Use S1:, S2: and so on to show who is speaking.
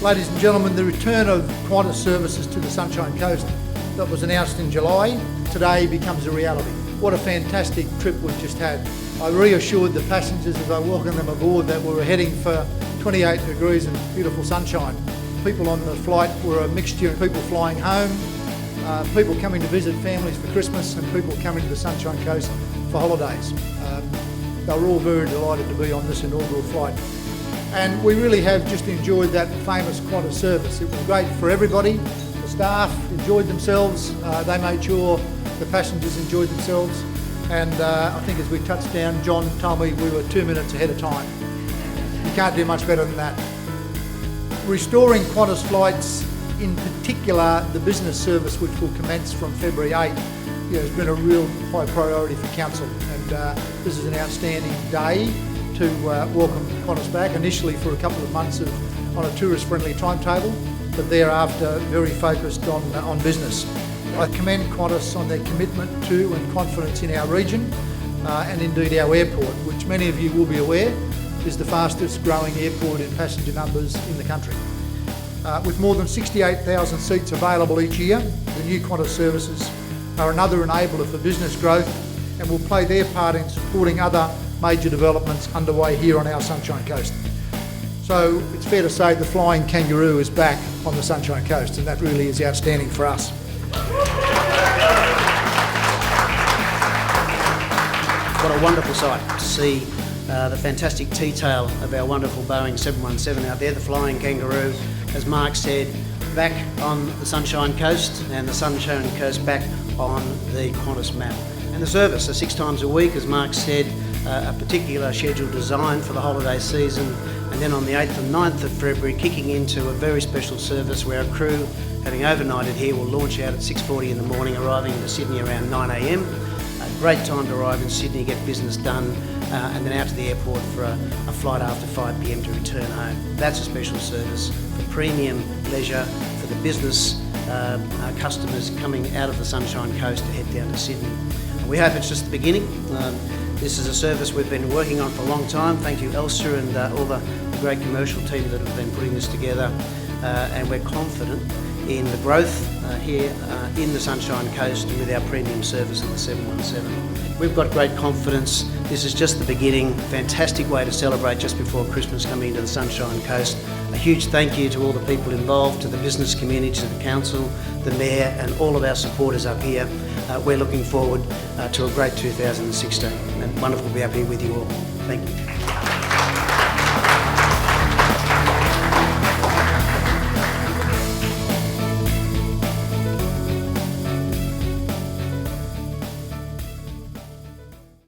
S1: Ladies and gentlemen, the return of Qantas services to the Sunshine Coast that was announced in July today becomes a reality. What a fantastic trip we've just had. I reassured the passengers as I welcomed them aboard that we were heading for 28 degrees and beautiful sunshine. People on the flight were a mixture of people flying home, people coming to visit families for Christmas, and people coming to the Sunshine Coast for holidays. They were all very delighted to be on this inaugural flight. And we really have just enjoyed that famous Qantas service. It was great for everybody. The staff enjoyed themselves. They made sure the passengers enjoyed themselves. And I think as we touched down, John told me we were 2 minutes ahead of time. You can't do much better than that. Restoring Qantas flights, in particular the business service, which will commence from February 8, has been a real high priority for Council. And this is an outstanding day to welcome Qantas back, initially for a couple of months on a tourist-friendly timetable, but thereafter very focused on business. I commend Qantas on their commitment to and confidence in our region and indeed our airport, which many of you will be aware is the fastest growing airport in passenger numbers in the country. With more than 68,000 seats available each year, the new Qantas services are another enabler for business growth and will play their part in supporting other major developments underway here on our Sunshine Coast. So it's fair to say the flying Kangaroo is back on the Sunshine Coast, and that really is outstanding for us.
S2: What a wonderful sight to see the fantastic T-tail of our wonderful Boeing 717 out there, the flying Kangaroo, as Mark said, back on the Sunshine Coast, and the Sunshine Coast back on the Qantas map. And the service, 6 times a week, as Mark said, a particular schedule designed for the holiday season, and then on the 8th and 9th of February kicking into a very special service where our crew, having overnighted here, will launch out at 6:40 in the morning, arriving in Sydney around 9 a.m. A great time to arrive in Sydney, get business done, and then out to the airport for a flight after 5 p.m. to return home. That's a special service for premium leisure, for the business customers coming out of the Sunshine Coast to head down to Sydney. And we hope it's just the beginning. This is a service we've been working on for a long time. Thank you, Elsa, and all the great commercial team that have been putting this together. And we're confident in the growth here in the Sunshine Coast and with our premium service of the 717. We've got great confidence. This is just the beginning. Fantastic way to celebrate just before Christmas coming into the Sunshine Coast. A huge thank you to all the people involved, to the business community, to the council, the mayor, and all of our supporters up here. We're looking forward to a great 2016, and wonderful to be up here with you all. Thank you.